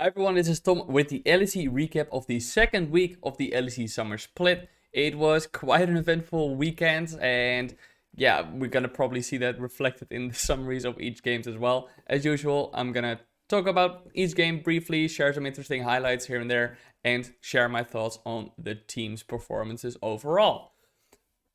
Hi everyone, this is Tom with the LEC recap of the second week of the LEC Summer Split. It was quite an eventful weekend, and yeah, we're gonna probably see that reflected in the summaries of each game as well. As usual, I'm gonna talk about each game briefly, share some interesting highlights here and there, and share my thoughts on the team's performances overall.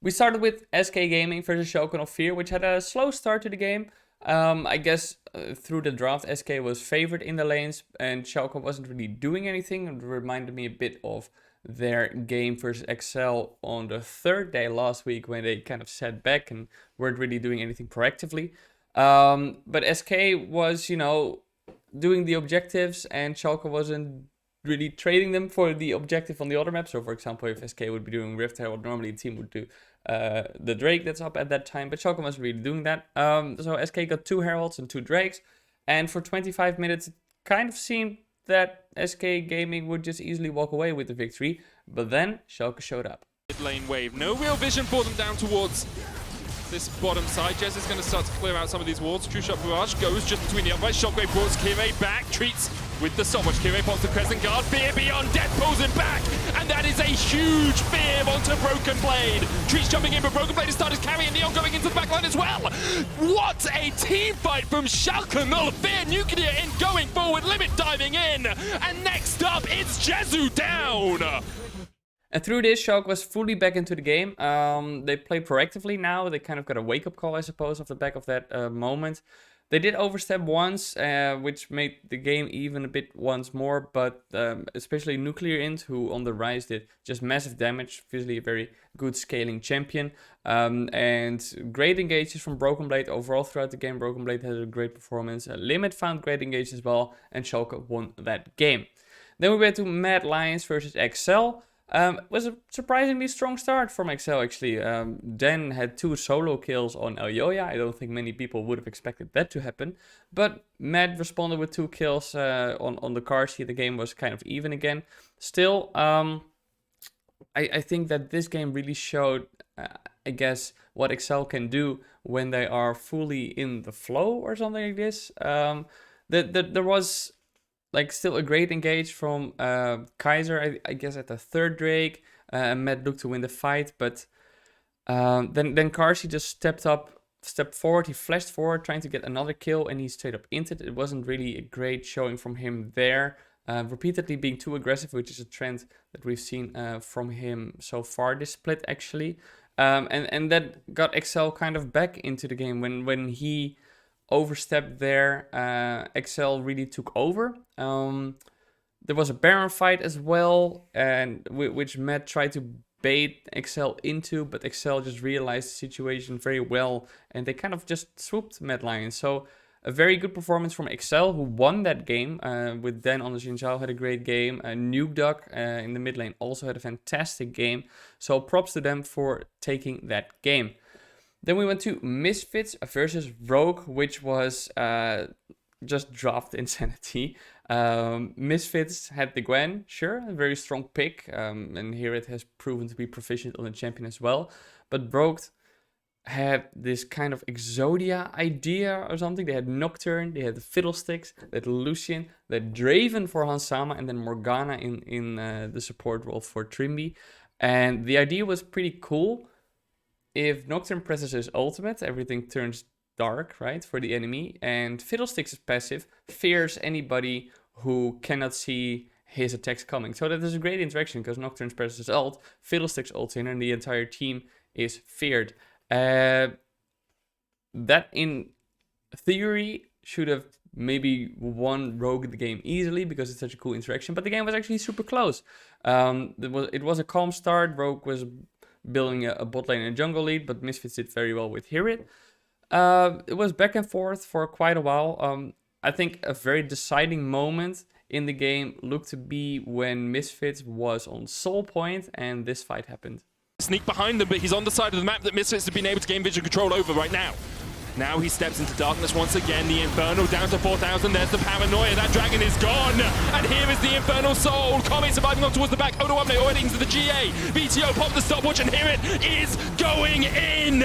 We started with SK Gaming versus Shogun of Fear, which had a slow start to the game. I guess through the draft, SK was favored in the lanes, and Schalke wasn't really doing anything. It reminded me a bit of their game versus Excel on the third day last week, when they kind of sat back and weren't really doing anything proactively. But SK was, doing the objectives, and Schalke wasn't really trading them for the objective on the other map. So, for example, if SK would be doing Rift Herald, normally the team would do the Drake that's up at that time, but Schalke wasn't really doing that. So SK got 2 Heralds and 2 Drakes, and for 25 minutes it kind of seemed that SK Gaming would just easily walk away with the victory, but then Schalke showed up. Mid lane wave, no real vision for them down towards this bottom side. Jez is going to start to clear out some of these wards. True Shot Barrage goes just between the uprights. Shockwave brought Kire back, treats with the stopwatch. Kire pops the Crescent Guard. Fear Beyond Death pulls him back, and that is a huge fear onto Broken Blade. Treats jumping in, but Broken Blade has started carrying Neon going into the backline as well. What a team fight from Schalke 0. Fear Nuclear in going forward, Limit diving in, and next up it's Jezu down. And through this, Schalke was fully back into the game. They play proactively now. They kind of got a wake-up call, I suppose, off the back of that moment. They did overstep once, which made the game even a bit once more, but especially Nuclear Int, who on the rise did just massive damage, obviously a very good scaling champion. And great engages from Broken Blade overall throughout the game. Broken Blade had a great performance. Limit found great engage as well, and Schalke won that game. Then we went to Mad Lions versus Excel. It was a surprisingly strong start from Excel, actually. Dan had 2 solo kills on Elyoya. I don't think many people would have expected that to happen. But Matt responded with 2 kills on the Karsi. The game was kind of even again. Still, I think that this game really showed, I guess, what Excel can do when they are fully in the flow or something like this. There was still a great engage from Kaiser, I guess, at the 3rd Drake. Matt looked to win the fight, but then Karsi just stepped forward. He flashed forward, trying to get another kill, and he straight up inted. It wasn't really a great showing from him there. Repeatedly being too aggressive, which is a trend that we've seen from him so far this split, actually. And that got Excel kind of back into the game when he overstepped there. Excel really took over. There was a Baron fight as well, and which Matt tried to bait Excel into, but Excel just realized the situation very well, and they kind of just swooped Mad Lions. So a very good performance from Excel, who won that game. With Dan on the Xinjiao had a great game. Nuke Duck in the mid lane also had a fantastic game. So props to them for taking that game. Then we went to Misfits versus Rogue, which was just draft insanity. Misfits had the Gwen, sure, a very strong pick, and here it has proven to be proficient on the champion as well. But Rogue had this kind of Exodia idea or something. They had Nocturne, they had the Fiddlesticks, they had Lucian, they had Draven for Hansama, and then Morgana in the support role for Trimby. And the idea was pretty cool. If Nocturne presses his ultimate, everything turns dark, right, for the enemy. And Fiddlesticks is passive, fears anybody who cannot see his attacks coming. So that is a great interaction, because Nocturne presses his ult, Fiddlesticks ults in, and the entire team is feared. That, in theory, should have maybe won Rogue the game easily, because it's such a cool interaction. But the game was actually super close. It was a calm start. Rogue was building a bot lane and a jungle lead, but Misfits did very well with Hirit. It was back and forth for quite a while. I think a very deciding moment in the game looked to be when Misfits was on Soul Point, and this fight happened. Sneak behind them, but he's on the side of the map that Misfits have been able to gain vision control over right now. Now he steps into darkness once again. The Infernal down to 4,000. There's the Paranoia. That dragon is gone. And here is the Infernal Soul. Kame surviving up towards the back. Odoamne already into the GA. BTO pop the stopwatch, and here it is going in.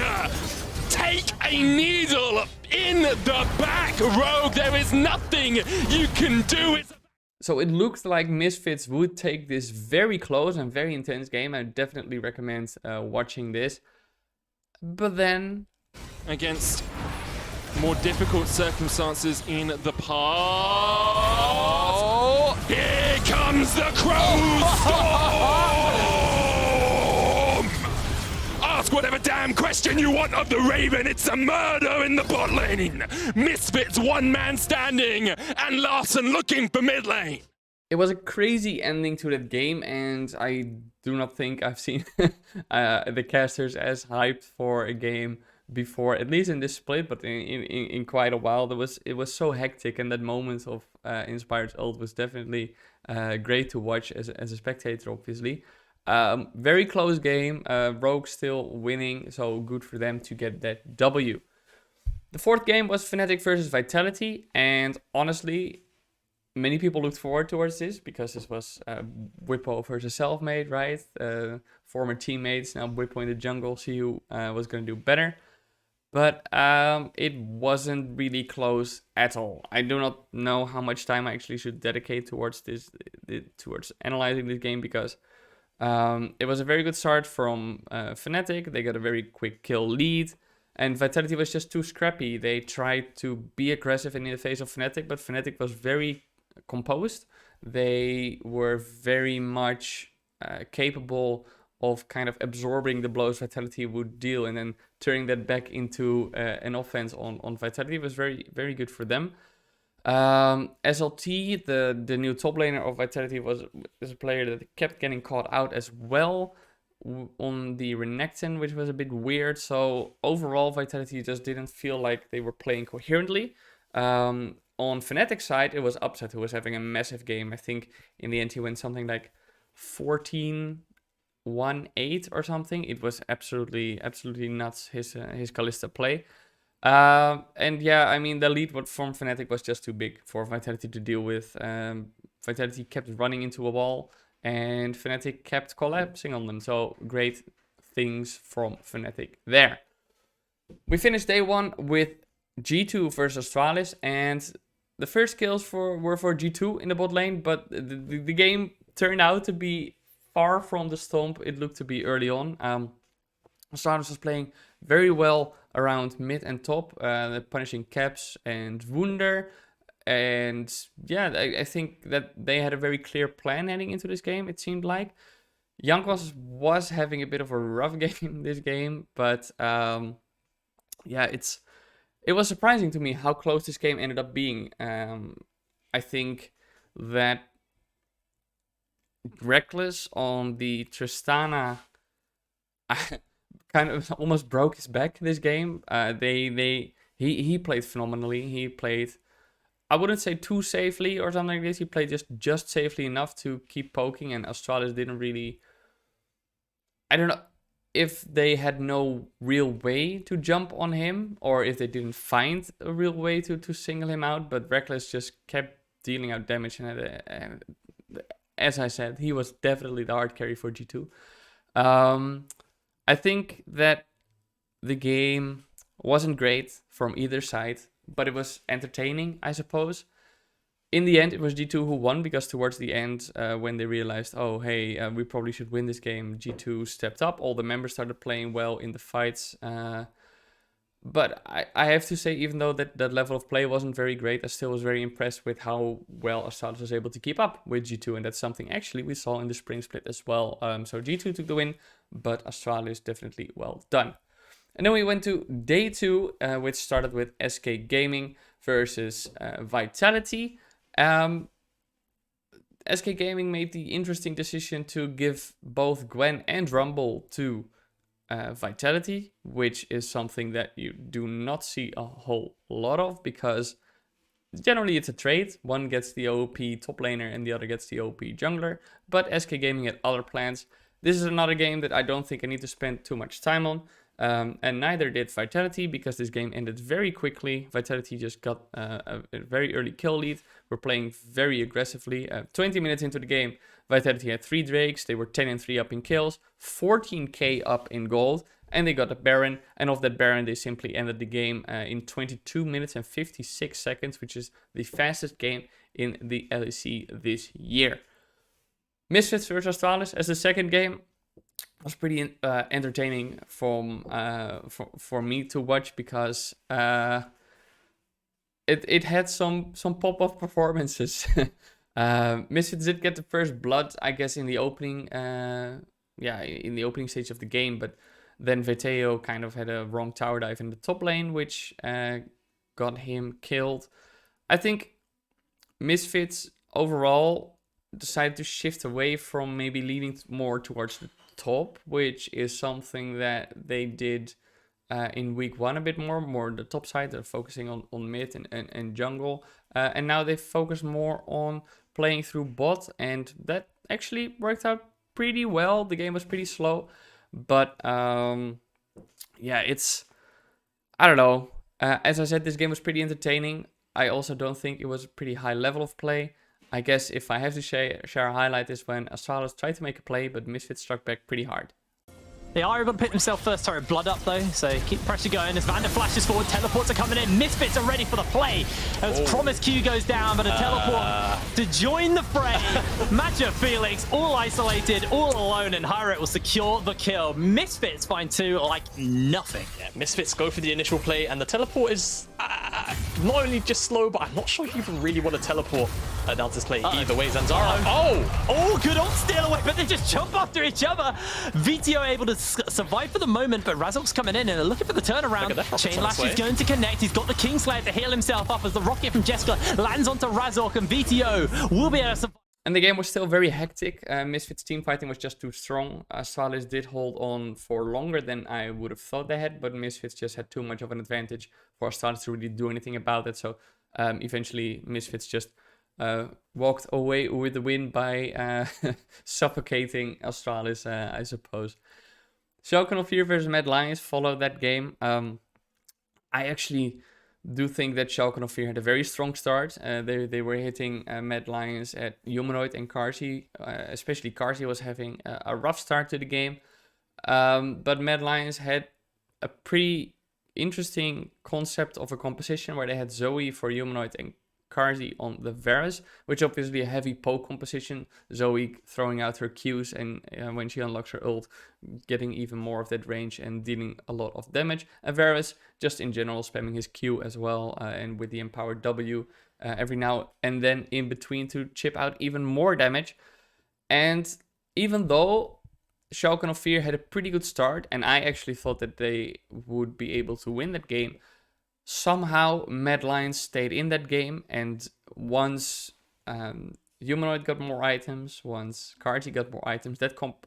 Take a needle in the back, Rogue. There is nothing you can do. So it looked like Misfits would take this very close and very intense game. I definitely recommend watching this. But then... Against more difficult circumstances in the past. Oh, here comes the Crow Storm! Ask whatever damn question you want of the Raven. It's a murder in the bot lane. Misfits one man standing and Larson looking for mid lane. It was a crazy ending to that game, and I do not think I've seen the casters as hyped for a game before, at least in this split, but in quite a while. It was so hectic, and that moment of Inspired's ult was definitely great to watch as a spectator, obviously. Very close game, Rogue still winning, so good for them to get that W. The fourth game was Fnatic versus Vitality, and honestly, many people looked forward towards this because this was Whippo versus Selfmade, right? Former teammates, now Whippo in the jungle, see who was going to do better. But it wasn't really close at all. I do not know how much time I actually should dedicate towards this, towards analyzing this game, because it was a very good start from Fnatic. They got a very quick kill lead, and Vitality was just too scrappy. They tried to be aggressive in the face of Fnatic, but Fnatic was very composed. They were very much capable of kind of absorbing the blows Vitality would deal and then turning that back into an offense on Vitality. It was very, very good for them. SLT, the new top laner of Vitality, was a player that kept getting caught out as well on the Renekton, which was a bit weird. So overall, Vitality just didn't feel like they were playing coherently. On Fnatic's side, it was Upset who was having a massive game. I think in the end he went something like 14-1-8 or something. It was absolutely nuts, his Kalista play. And yeah, I mean, the lead from Fnatic was just too big for Vitality to deal with. Vitality kept running into a wall, and Fnatic kept collapsing on them. So great things from Fnatic there. We finished day one with G2 versus Astralis, and the first kills were for G2 in the bot lane, but the game turned out to be far from the stomp it looked to be early on. Astralis was playing very well around mid and top, punishing Caps and Wunder. And yeah, I think that they had a very clear plan heading into this game, it seemed like. Jankos was having a bit of a rough game this game, but yeah, it was surprising to me how close this game ended up being. I think that Reckless on the Tristana kind of almost broke his back this game. He played phenomenally. He played, I wouldn't say too safely or something like this. He played just safely enough to keep poking, and Astralis didn't really, I don't know if they had no real way to jump on him, or if they didn't find a real way to single him out, but Reckless just kept dealing out damage, and as I said, he was definitely the hard carry for G2. I think that the game wasn't great from either side, but it was entertaining, I suppose. In the end, it was G2 who won, because towards the end, when they realized, oh, hey, we probably should win this game, G2 stepped up. All the members started playing well in the fights. But I have to say, even though that level of play wasn't very great, I still was very impressed with how well Astralis was able to keep up with G2. And that's something actually we saw in the spring split as well. So G2 took the win, but Astralis definitely well done. And then we went to day two, which started with SK Gaming versus Vitality. SK Gaming made the interesting decision to give both Gwen and Rumble to Vitality, which is something that you do not see a whole lot of, because generally it's a trade. One gets the OP top laner and the other gets the OP jungler, but SK Gaming had other plans. This is another game that I don't think I need to spend too much time on. And neither did Vitality, because this game ended very quickly. Vitality just got a very early kill lead. We're playing very aggressively. 20 minutes into the game, Vitality had 3 Drakes. They were 10-3 up in kills, 14k up in gold, and they got a Baron. And off that Baron, they simply ended the game in 22 minutes and 56 seconds, which is the fastest game in the LEC this year. Misfits versus Astralis as the second game was pretty entertaining for me to watch, because it had some pop-off performances. Misfits did get the first blood, I guess, in the opening in the opening stage of the game, but then Veteo kind of had a wrong tower dive in the top lane, which got him killed. I think Misfits overall decided to shift away from maybe leaning more towards the top, which is something that they did in week 1 a bit more the top side. They're focusing on mid and jungle, and now they focus more on playing through bot, and that actually worked out pretty well. The game was pretty slow, but it's, I don't know. As I said, this game was pretty entertaining. I also don't think it was a pretty high level of play. I guess if I have to share a highlight is when Astralis tried to make a play, but Misfits struck back pretty hard. They are able to pick themselves first turret blood up though, so keep pressure going as Vander flashes forward, teleports are coming in, Misfits are ready for the play. As promised Q goes down, but a teleport to join the fray. Matcha Felix, all isolated, all alone, and Hyret will secure the kill. Misfits find 2 like nothing. Yeah, Misfits go for the initial play, and the teleport is not only just slow, but I'm not sure if you even really want to teleport down this play either way. Zanzaro. Oh, good ult steal away, but they just jump after each other. VTO able to survive for the moment, but Razork's coming in and they're looking for the turnaround. Chain Lash is going to connect. He's got the Kingslayer to heal himself up as the rocket from Jessica lands onto Razork, and VTO will be able to survive. And the game was still very hectic. Misfits team fighting was just too strong. Astralis did hold on for longer than I would have thought they had, but Misfits just had too much of an advantage for Astralis to really do anything about it. So eventually Misfits just walked away with the win by suffocating Astralis, I suppose. Shogun of Fear versus Mad Lions followed that game. I actually do think that Shogun of Fear had a very strong start. They were hitting Mad Lions at Humanoid and Karsi. Especially Karsi was having a rough start to the game. But Mad Lions had a pretty interesting concept of a composition where they had Zoe for Humanoid and Karsi on the Varus, which obviously a heavy poke composition. Zoe throwing out her Qs, and when she unlocks her ult, getting even more of that range and dealing a lot of damage. And Varus just in general spamming his Q as well, and with the empowered W every now and then in between to chip out even more damage. And even though Shogun of Fear had a pretty good start, and I actually thought that they would be able to win that game, somehow Mad Lions stayed in that game, and once Humanoid got more items, once Karti got more items, that comp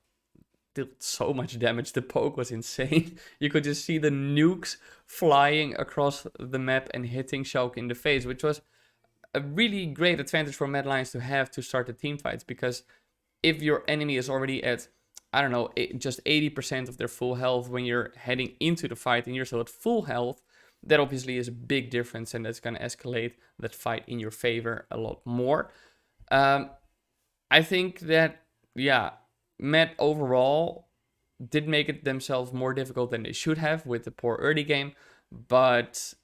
did so much damage. The poke was insane. You could just see the nukes flying across the map and hitting Shulk in the face, which was a really great advantage for Mad Lions to have to start the team fights, because if your enemy is already at, I don't know, just 80% of their full health when you're heading into the fight and you're still at full health, that obviously is a big difference, and that's going to escalate that fight in your favor a lot more. I think that, Mad overall did make it themselves more difficult than they should have with the poor early game, but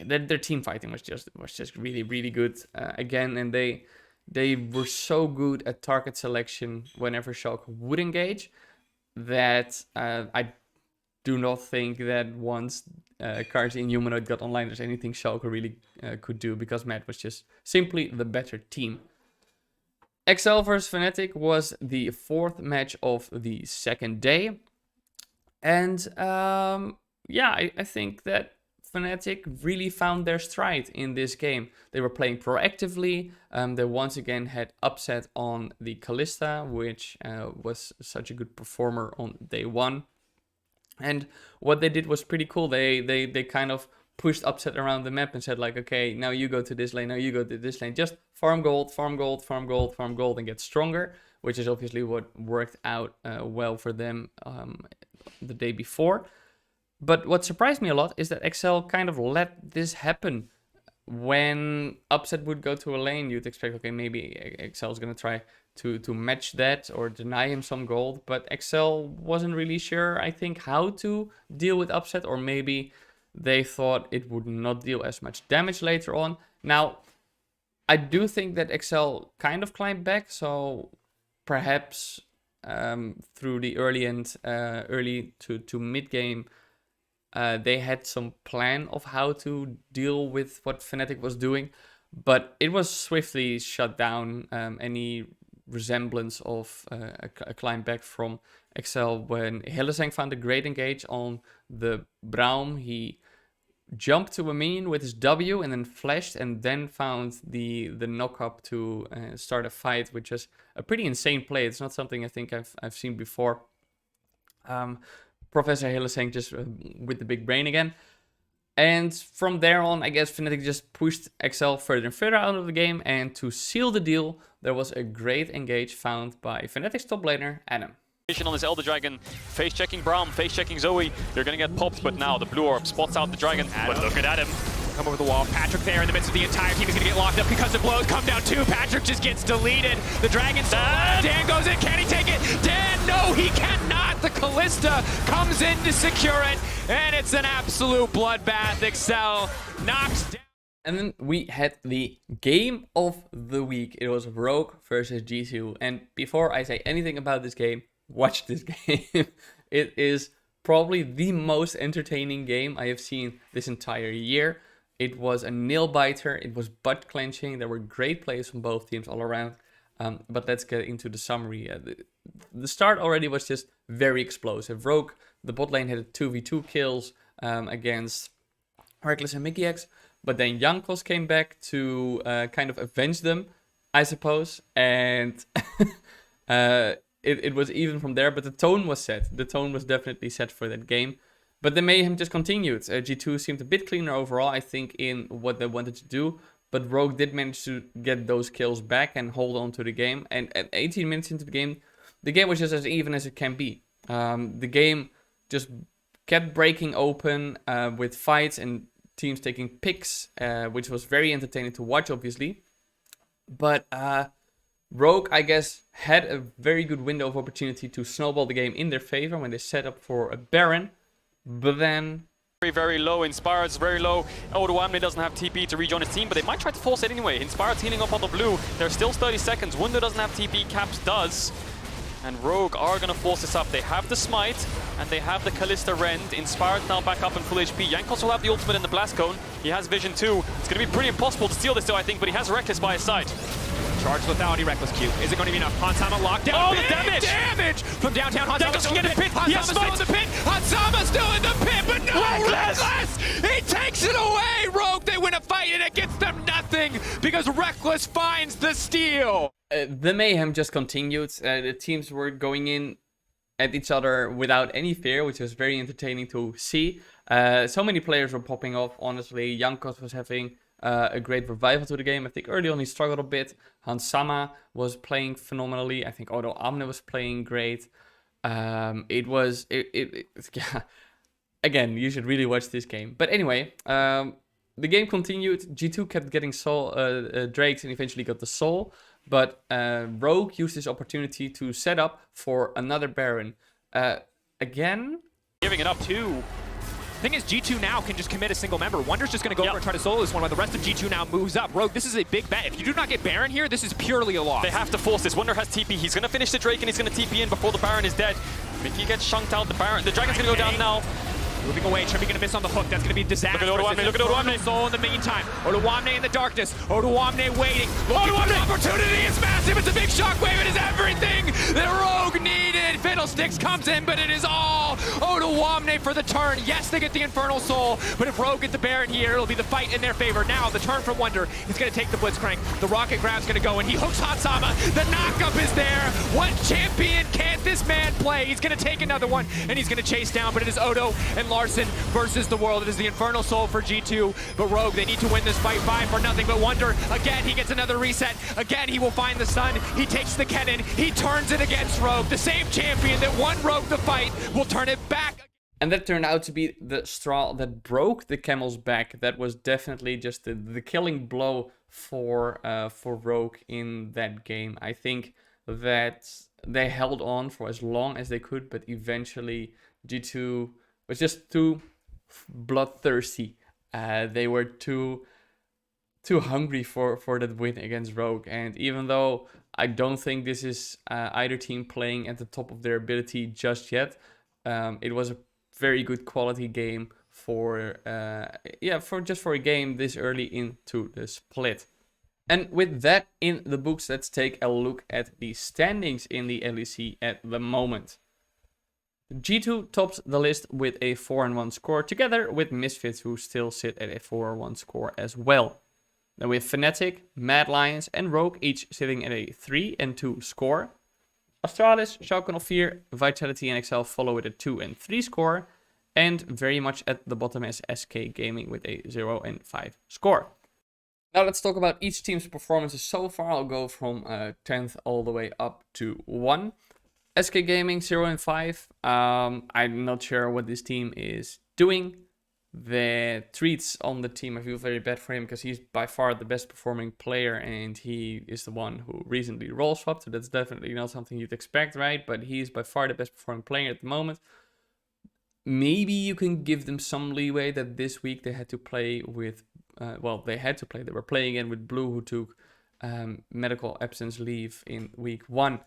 their team fighting was just really, really good again, and they were so good at target selection whenever Shulk would engage that I do not think that once Karsi and Humanoid got online, there's anything Shulk really could do, because Mad was just simply the better team. XL vs Fnatic was the 4th match of the second day. And I think that Fnatic really found their stride in this game. They were playing proactively. They once again had upset on the Kalista, which was such a good performer on day 1. And what they did was pretty cool. They kind of pushed Upset around the map and said, like, okay, now you go to this lane, now you go to this lane. Just farm gold, farm gold, farm gold, farm gold, and get stronger, which is obviously what worked out well for them the day before. But what surprised me a lot is that XL kind of let this happen. When Upset would go to a lane, you'd expect, okay, maybe XL is going to try to match that or deny him some gold. But XL wasn't really sure, I think, how to deal with Upset, or maybe they thought it would not deal as much damage later on. Now, I do think that Excel kind of climbed back, so perhaps through the early to mid game, they had some plan of how to deal with what Fnatic was doing, but it was swiftly shut down. Any resemblance of a climb back from Excel when Hillesang found a great engage on the Braum. He jumped to a minion with his W and then flashed and then found the knock up to start a fight, which is a pretty insane play. It's not something I think I've seen before. Professor Hillesang just with the big brain again. And from there on, I guess Fnatic just pushed Excel further and further out of the game, and to seal the deal, there was a great engage found by Fnatic's top laner, Adam. On this Elder Dragon, face checking Braum, face checking Zoe. You're gonna get popped, but now the blue orb spots out the dragon. But look at Adam. Come over the wall. Patrick there in the midst of the entire team is gonna get locked up because the blows come down too. Patrick just gets deleted. The dragon's Dan goes in. Can he take it? Dan, no, he cannot. The Callista comes in to secure it, and it's an absolute bloodbath. Excel knocks down. And then we had the game of the week. It was Rogue versus G2. And before I say anything about this game, watch this game. It is probably the most entertaining game I have seen this entire year. It was a nail biter. It was butt clenching. There were great plays from both teams all around. But let's get into the summary. The start already was just very explosive. Rogue, the bot lane, had 2v2 kills against Reckless and Mickey X. But then Jankos came back to kind of avenge them, I suppose. And it was even from there, but the tone was set. The tone was definitely set for that game. But the mayhem just continued. G2 seemed a bit cleaner overall, I think, in what they wanted to do. But Rogue did manage to get those kills back and hold on to the game. And at 18 minutes into the game was just as even as it can be. The game just kept breaking open with fights and teams taking picks, which was very entertaining to watch, obviously. But Rogue, I guess, had a very good window of opportunity to snowball the game in their favor when they set up for a Baron. But then Very, very low. Inspired's very low. Odoamne doesn't have TP to rejoin his team, but they might try to force it anyway. Inspired's healing up on the blue. There's still 30 seconds. Wunder doesn't have TP. Caps does. And Rogue are going to force this up. They have the Smite, and they have the Callista Rend. Inspired now back up in full HP. Jankos will have the ultimate in the Blast Cone. He has Vision too. It's going to be pretty impossible to steal this though, I think, but he has Reckless by his side. Charge lethality, Reckless Q. Is it going to be enough? Hansama locked down. Oh, Big the damage! Damage from downtown. Jankos can get a pit. He has Hansama's still in the pit. Hansama's still in the pit, but no! Reckless! He takes it away! Rogue, they win a fight, and it gets them nothing because Reckless finds the steal. the mayhem just continued. The teams were going in at each other without any fear, which was very entertaining to see. So many players were popping off, honestly. Jankos was having a great revival to the game. I think early on he struggled a bit. Hansama was playing phenomenally. I think Odoamne was playing great. Yeah. Again, you should really watch this game. But anyway, the game continued. G2 kept getting Drakes and eventually got the Soul. But Rogue used this opportunity to set up for another Baron. Again, Giving it up too. Thing is, G2 now can just commit a single member. Wonder's just going to go over and try to solo this one, while the rest of G2 now moves up. Rogue, this is a big bet. If you do not get Baron here, this is purely a loss. They have to force this. Wonder has TP. He's going to finish the Drake and he's going to TP in before the Baron is dead. If he gets chunked out, the Dragon's going to go down now. Moving away, Trippy gonna miss on the hook. That's gonna be a disaster. Look at Odoamne. Soul in the meantime. Odoamne in the darkness. Odoamne waiting. Odoamne opportunity is massive. It's a big shockwave. It is everything that Rogue needed. Fiddlesticks comes in, but it is all Odoamne for the turn. Yes, they get the Infernal Soul, but if Rogue get the Baron here, it'll be the fight in their favor. Now, the turn from Wonder is gonna take the Blitzcrank. The Rocket Grab's gonna go, and he hooks Hansama. The knockup is there. What champion can't this man play? He's gonna take another one, and he's gonna chase down, but it is Odo and Larson versus the world. It is the Infernal Soul for G2, but Rogue, they need to win this fight 5-0, but Wonder, again, he gets another reset. Again, he will find the sun. He takes the Kennen. He turns it against Rogue. The same champion that won Rogue the fight will turn it back. and that turned out to be the straw that broke the camel's back. That was definitely just the killing blow for Rogue in that game. I think that they held on for as long as they could, but eventually G2 was just too bloodthirsty. They were too too hungry for that win against Rogue. And even though I don't think this is either team playing at the top of their ability just yet, it was a very good quality game for a game this early into the split. And with that in the books, let's take a look at the standings in the LEC at the moment. G2 tops the list with a 4-1 score, together with Misfits, who still sit at a 4-1 score as well. Then we have Fnatic, Mad Lions, and Rogue, each sitting at a 3-2 score. Astralis, Schalke 04, Vitality, and Excel follow with a 2-3 score. And very much at the bottom is SK Gaming with a 0-5 score. Now let's talk about each team's performances so far. I'll go from 10th all the way up to 1. SK Gaming 0-5. I'm not sure what this team is doing. The treats on the team, I feel very bad for him because he's by far the best performing player and he is the one who recently role swapped. So that's definitely not something you'd expect, right? But he's by far the best performing player at the moment. Maybe you can give them some leeway that this week they had to play with, they were playing again with Blue, who took medical absence leave in week 1.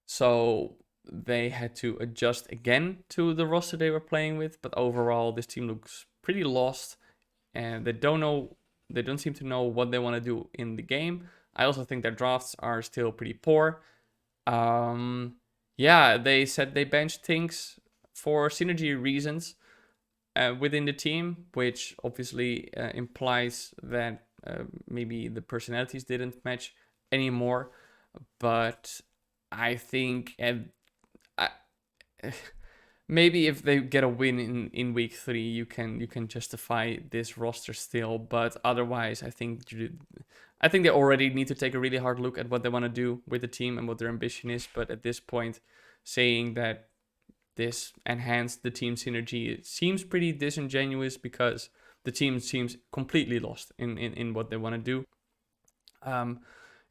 So they had to adjust again to the roster they were playing with. But overall, this team looks pretty lost and they don't seem to know what they want to do in the game. I also think their drafts are still pretty poor. They said they benched things for synergy reasons within the team, which obviously implies that maybe the personalities didn't match anymore. But I think maybe if they get a win in week 3, you can justify this roster still. But otherwise, I think they already need to take a really hard look at what they want to do with the team and what their ambition is. But at this point, saying that this enhanced the team synergy, it seems pretty disingenuous because the team seems completely lost in what they want to do.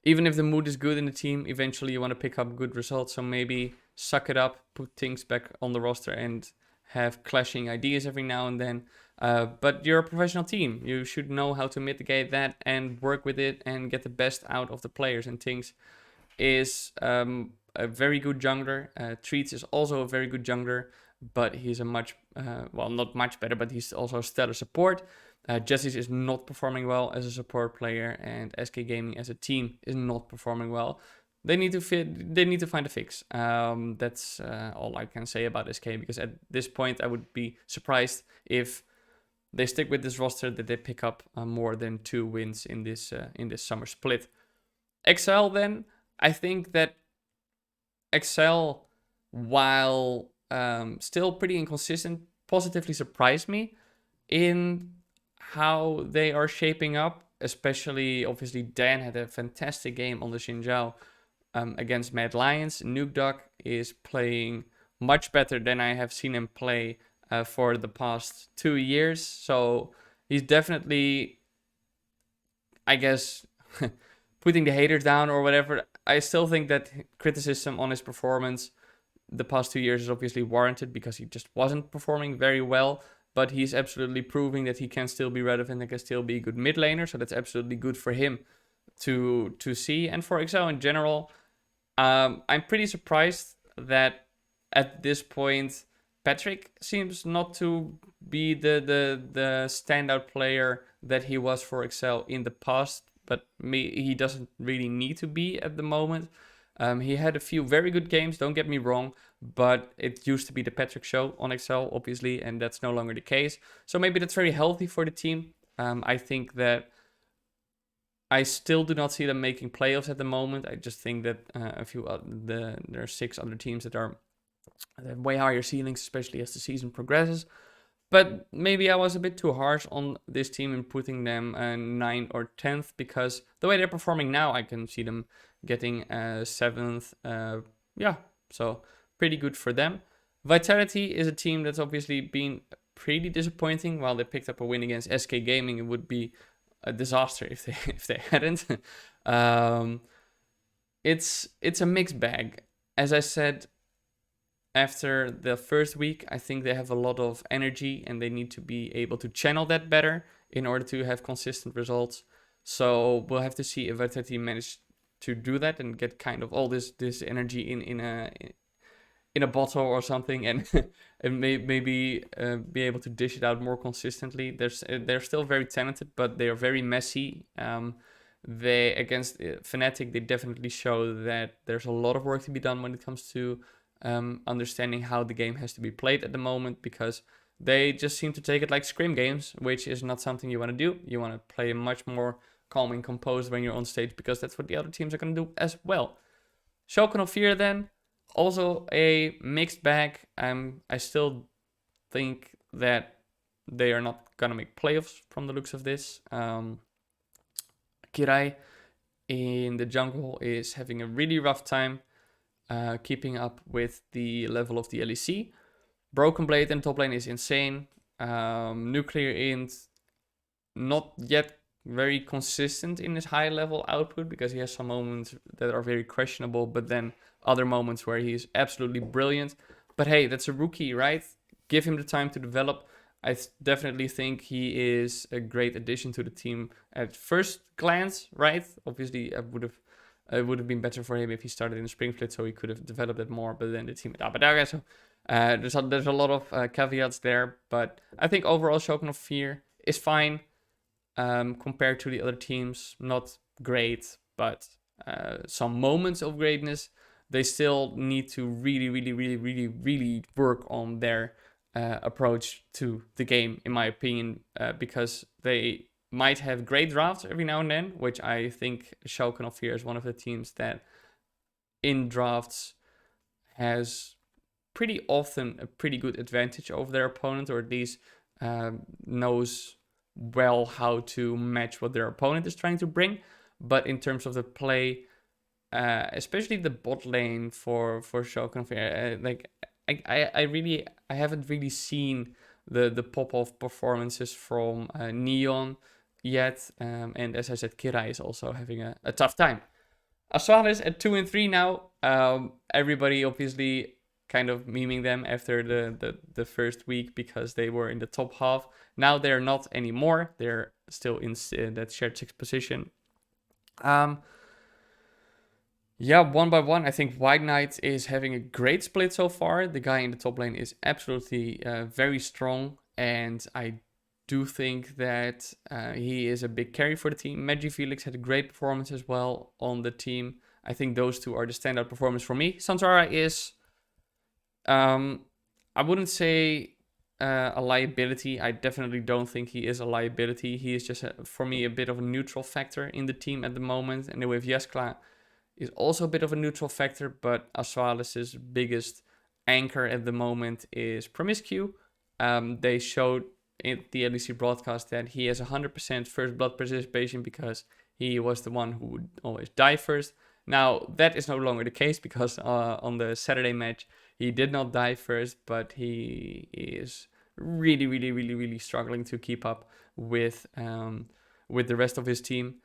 Even if the mood is good in the team, eventually you want to pick up good results. So maybe suck it up, put things back on the roster and have clashing ideas every now and then. But you're a professional team. You should know how to mitigate that and work with it and get the best out of the players. And Things is a very good jungler. Treats is also a very good jungler, but he's a not much better, but he's also a stellar support. Jessis is not performing well as a support player, and SK Gaming as a team is not performing well. They need to find a fix. That's all I can say about SK, because at this point I would be surprised if they stick with this roster that they pick up more than 2 wins in this summer split. XL then, I think that XL, while still pretty inconsistent, positively surprised me in how they are shaping up. Especially, obviously, Dan had a fantastic game on the Xinjiao against Mad Lions. Nukeduck is playing much better than I have seen him play for the past 2 years. So he's definitely, I guess, putting the haters down or whatever. I still think that criticism on his performance the past 2 years is obviously warranted because he just wasn't performing very well. But he's absolutely proving that he can still be relevant and can still be a good mid laner. So that's absolutely good for him to see. And for XL in general, I'm pretty surprised that at this point, Patrick seems not to be the standout player that he was for XL in the past. But he doesn't really need to be at the moment. He had a few very good games, don't get me wrong, but it used to be the Patrick show on XL, obviously, and that's no longer the case. So maybe that's very healthy for the team. I think that I still do not see them making playoffs at the moment. I just think that there are 6 other teams that have way higher ceilings, especially as the season progresses. But maybe I was a bit too harsh on this team in putting them 9th or 10th, because the way they're performing now, I can see them getting 7th. So pretty good for them. Vitality is a team that's obviously been pretty disappointing. While they picked up a win against SK Gaming, it would be a disaster if they hadn't. It's a mixed bag. As I said, after the first week, I think they have a lot of energy and they need to be able to channel that better in order to have consistent results. So we'll have to see if Vitality managed to do that and get kind of all this energy in a bottle or something, and and maybe be able to dish it out more consistently. They're still very talented, but they are very messy. They against Fnatic, they definitely show that there's a lot of work to be done when it comes to understanding how the game has to be played at the moment, because they just seem to take it like scrim games, which is not something you want to do. You want to play much more calm and composed when you're on stage, because that's what the other teams are going to do as well. Shogun of Fear then, also a mixed bag. I still think that they are not going to make playoffs from the looks of this. Kirai in the jungle is having a really rough time keeping up with the level of the LEC. Broken Blade in top lane is insane. Nuclear Int, not yet very consistent in his high level output, because he has some moments that are very questionable, but then other moments where he's absolutely brilliant. But hey, that's a rookie, right? Give him the time to develop. I definitely think he is a great addition to the team at first glance, right? Obviously, it would have been better for him if he started in the Spring Split, so he could have developed it more. But then the team at Abadaga, so there's a lot of caveats there. But I think overall, Shogun of Fear is fine compared to the other teams. Not great, but some moments of greatness. They still need to really work on their approach to the game, in my opinion, because they might have great drafts every now and then, which I think Shogun of Fear is one of the teams that in drafts has pretty often a pretty good advantage over their opponent, or at least knows well how to match what their opponent is trying to bring. But in terms of the play, especially the bot lane for Shogun of Fear, I haven't really seen the pop-off performances from Neon yet, and as I said, Kirai is also having a tough time. Astralis at 2 and 3 now. Everybody obviously kind of memeing them after the first week because they were in the top half. Now they're not anymore. They're still in that shared 6th position. Yeah, 1 by 1. I think White Knight is having a great split so far. The guy in the top lane is absolutely very strong, and I do think that he is a big carry for the team. Magi Felix had a great performance as well on the team. I think those two are the standout performers for me. Sanzara is, I wouldn't say a liability. I definitely don't think he is a liability. He is just, for me, a bit of a neutral factor in the team at the moment. And with Jeskla is also a bit of a neutral factor, but Astralis' biggest anchor at the moment is Promiscu. They showed in the LEC broadcast that he has 100% first blood participation because he was the one who would always die first. Now, that is no longer the case because on the Saturday match, he did not die first, but he is really struggling to keep up with the rest of his team.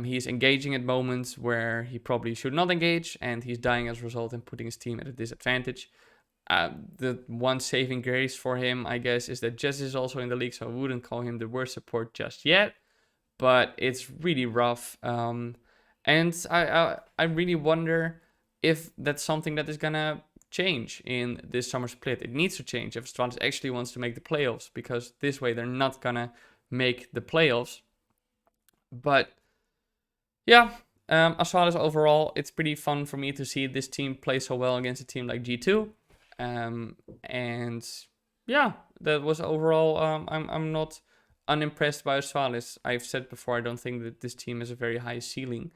He's engaging at moments where he probably should not engage, and he's dying as a result and putting his team at a disadvantage. The one saving grace for him, I guess, is that Jess is also in the league, so I wouldn't call him the worst support just yet, but it's really rough. And I really wonder if that's something that is gonna change in this summer split. It needs to change if Astralis actually wants to make the playoffs, because this way they're not gonna make the playoffs. But yeah, Astralis overall, it's pretty fun for me to see this team play so well against a team like G2. And yeah, that was overall, I'm not unimpressed by Astralis. I've said before, I don't think that this team has a very high ceiling,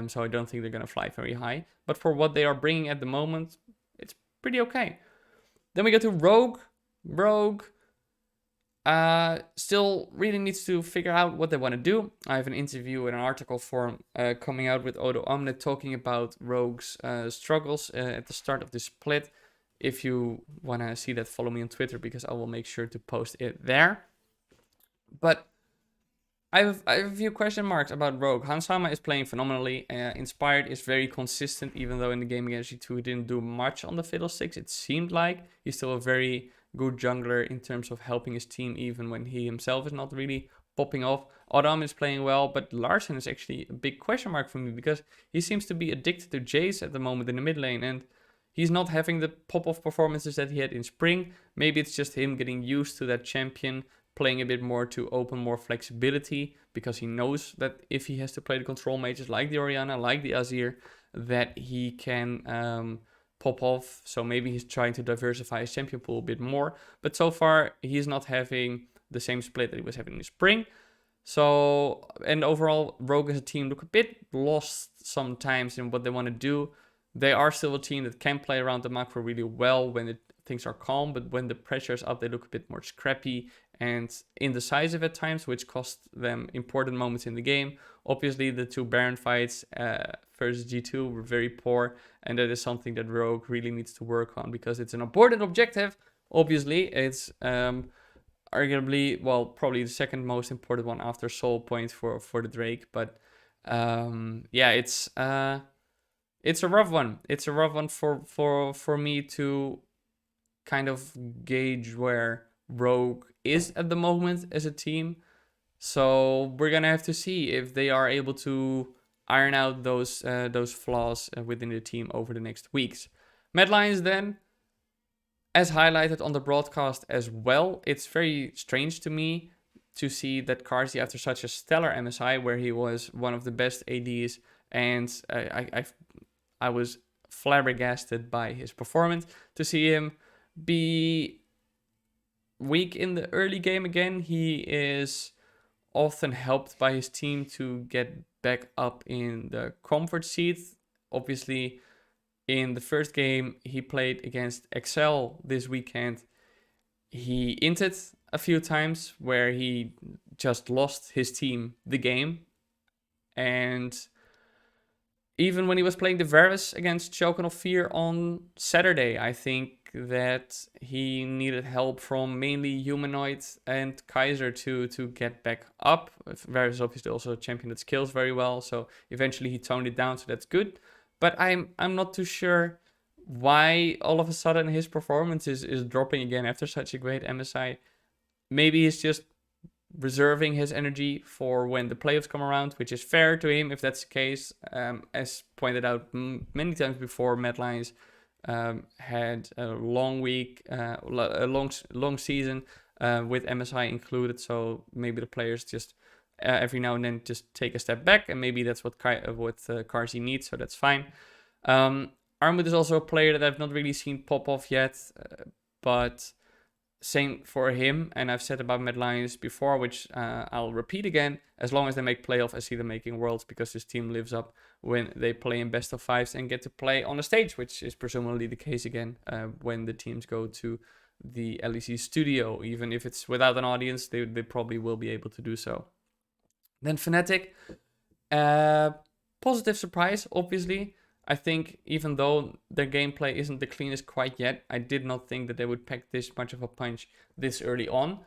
so I don't think they're going to fly very high. But for what they are bringing at the moment, it's pretty okay. Then we go to Rogue. Rogue still really needs to figure out what they want to do. I have an interview and an article form coming out with Odo Omnet talking about Rogue's struggles at the start of this split. If you want to see that, follow me on Twitter, because I will make sure to post it there. But I have a few question marks about Rogue. Hansama is playing phenomenally. Inspired is very consistent, even though in the game against G2 he didn't do much on the Fiddlesticks. It seemed like he's still a very good jungler in terms of helping his team, even when he himself is not really popping off. Adam is playing well, but Larsen is actually a big question mark for me because he seems to be addicted to Jace at the moment in the mid lane, and he's not having the pop-off performances that he had in spring. Maybe it's just him getting used to that champion, playing a bit more to open more flexibility, because he knows that if he has to play the control mages like the Orianna, like the Azir, that he can pop off. So maybe he's trying to diversify his champion pool a bit more. But so far, he's not having the same split that he was having in the spring. So, and overall, Rogue as a team look a bit lost sometimes in what they want to do. They are still a team that can play around the macro really well when things are calm, but when the pressure is up, they look a bit more scrappy and indecisive at times, which cost them important moments in the game. Obviously, the 2 Baron fights versus G2 were very poor, and that is something that Rogue really needs to work on because it's an important objective. Obviously, it's arguably, well, probably the second most important one after Soul Point for the Drake. But yeah, it's a rough one. It's a rough one for me to kind of gauge where Rogue is at the moment as a team. So we're gonna have to see if they are able to iron out those flaws within the team over the next weeks. Mad Lions then, as highlighted on the broadcast as well, it's very strange to me to see that Carzzy, after such a stellar MSI where he was one of the best ADs, and I was flabbergasted by his performance, to see him be weak in the early game again. He is often helped by his team to get back up in the comfort seat. Obviously, in the first game he played against Excel this weekend, he inted a few times where he just lost his team the game. And even when he was playing the Varus against Shogun of Fear on Saturday, I think that he needed help from mainly Humanoid and Kaiser to get back up. Varus is obviously also a champion that skills very well, so eventually he toned it down, so that's good. But I'm not too sure why all of a sudden his performance is dropping again after such a great MSI. Maybe he's just reserving his energy for when the playoffs come around, which is fair to him if that's the case. As pointed out many times before, Mad Lions had a long week, a long season with MSI included. So maybe the players just every now and then just take a step back, and maybe that's what Carzzy needs. So that's fine. Armut is also a player that I've not really seen pop off yet, but same for him. And I've said about Mad Lions before, which I'll repeat again. As long as they make playoff, I see them making worlds, because this team lives up when they play in best of fives and get to play on a stage, which is presumably the case again when the teams go to the LEC studio. Even if it's without an audience, they probably will be able to do so. Then Fnatic, positive surprise, obviously. I think even though their gameplay isn't the cleanest quite yet, I did not think that they would pack this much of a punch this early on.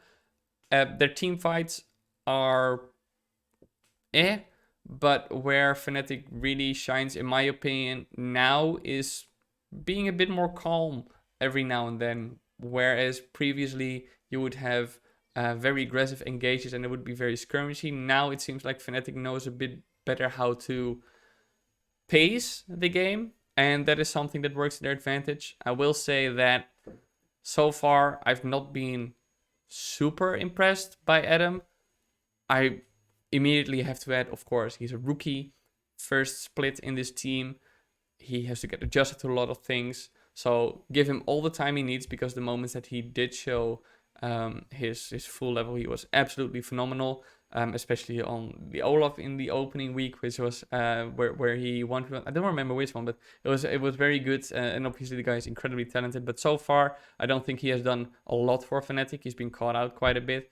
Their team fights are but where Fnatic really shines, in my opinion, now is being a bit more calm every now and then. Whereas previously you would have very aggressive engages and it would be very skirmishy. Now it seems like Fnatic knows a bit better how to pace the game, and that is something that works to their advantage. I will say that so far I've not been super impressed by Adam. I immediately have to add, of course, he's a rookie, first split in this team. He has to get adjusted to a lot of things, so give him all the time he needs, because the moments that he did show his full level, he was absolutely phenomenal. Especially on the Olaf in the opening week, which was where he won. I don't remember which one, but it was very good. And obviously the guy is incredibly talented. But so far, I don't think he has done a lot for Fnatic. He's been caught out quite a bit.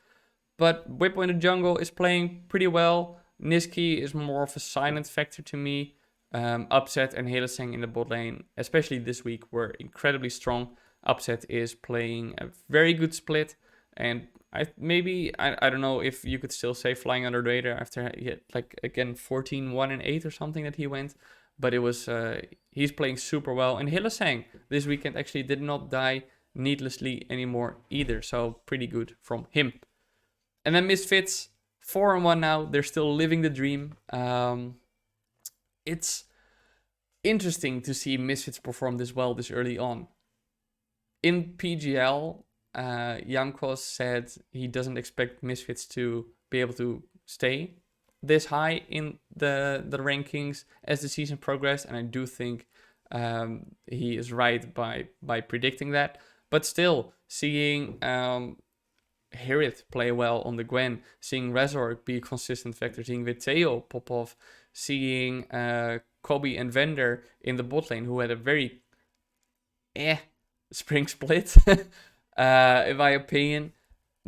But Whippo in the jungle is playing pretty well. Niski is more of a silent factor to me. Upset and Hylissang in the bot lane, especially this week, were incredibly strong. Upset is playing a very good split, and I don't know if you could still say flying under the radar after he had, like, again 14-1-8 or something that he went, but it was he's playing super well. And Hylissang this weekend actually did not die needlessly anymore either, so pretty good from him. And then Misfits, 4-1 now. They're still living the dream. It's interesting to see Misfits perform this well this early on. In PGL, Jankos said he doesn't expect Misfits to be able to stay this high in the rankings as the season progressed, and I do think he is right by predicting that. But still, seeing Hirith play well on the Gwen, seeing Razor be a consistent factor, seeing Viteo pop off, seeing Kobe and Vender in the bot lane, who had a very spring split, in my opinion,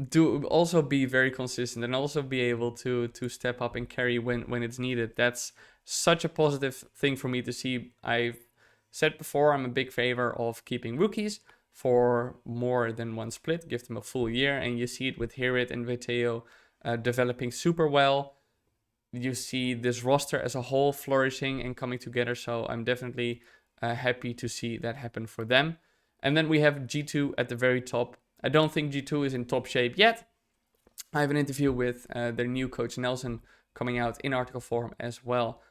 do also be very consistent and also be able to step up and carry when it's needed. That's such a positive thing for me to see. I've said before, I'm a big favor of keeping rookies for more than one split, give them a full year, and you see it with Hirith and Viteo developing super well. You see this roster as a whole flourishing and coming together, so I'm definitely happy to see that happen for them. And then we have G2 at the very top. I don't think G2 is in top shape yet. I have an interview with their new coach Nelson coming out in article form as well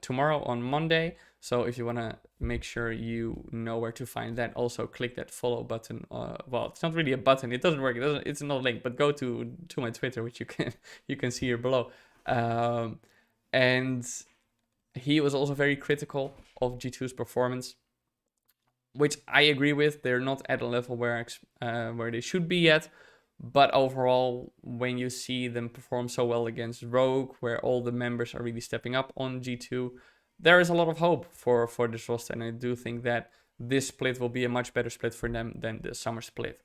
tomorrow on Monday. So if you want to make sure you know where to find that, also click that follow button. Well, it's not really a button. It doesn't work. It's not a link, but go to my Twitter, which you can see here below. And he was also very critical of G2's performance, which I agree with. They're not at a level where they should be yet. But overall, when you see them perform so well against Rogue, where all the members are really stepping up on G2, there is a lot of hope for this roster. And I do think that this split will be a much better split for them than the Summer Split.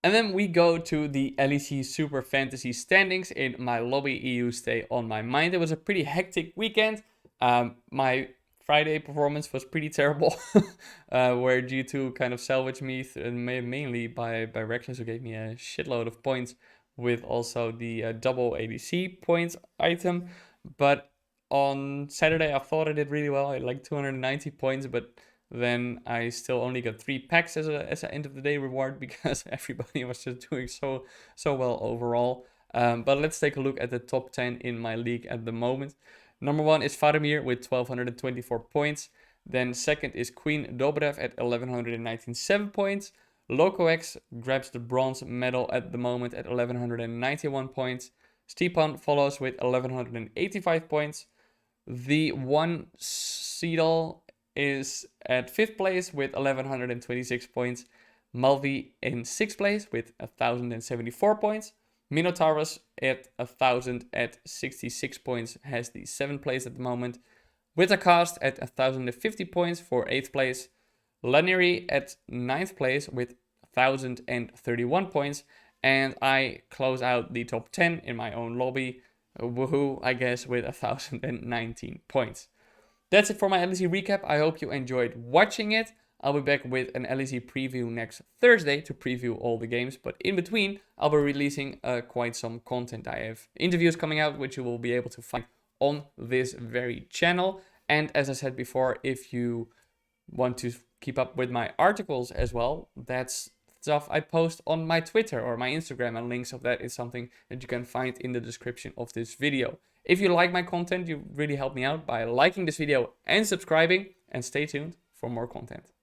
And then we go to the LEC SuperFantasy standings in my lobby. EU stay on my mind. It was a pretty hectic weekend. My Friday performance was pretty terrible, where G2 kind of salvaged me, mainly by Reckless, who gave me a shitload of points with also the double ADC points item. But on Saturday, I thought I did really well. I had like 290 points, but then I still only got 3 packs as an end of the day reward because everybody was just doing so well overall. But let's take a look at the top 10 in my league at the moment. Number 1 is Faramir with 1,224 points. Then second is Queen Dobrev at 1,197 points. LocoX grabs the bronze medal at the moment at 1,191 points. Stepan follows with 1,185 points. The one Seedal is at 5th place with 1,126 points. Malvi in 6th place with 1,074 points. Minotaurus at 1,066 points has the 7th place at the moment. Wittercast at 1,050 points for 8th place. Laneri at 9th place with 1,031 points. And I close out the top 10 in my own lobby, woohoo, I guess, with 1,019 points. That's it for my LEC recap. I hope you enjoyed watching it. I'll be back with an LEC preview next Thursday to preview all the games. But in between, I'll be releasing quite some content. I have interviews coming out, which you will be able to find on this very channel. And as I said before, if you want to keep up with my articles as well, that's stuff I post on my Twitter or my Instagram, and links of that is something that you can find in the description of this video. If you like my content, you really help me out by liking this video and subscribing, and stay tuned for more content.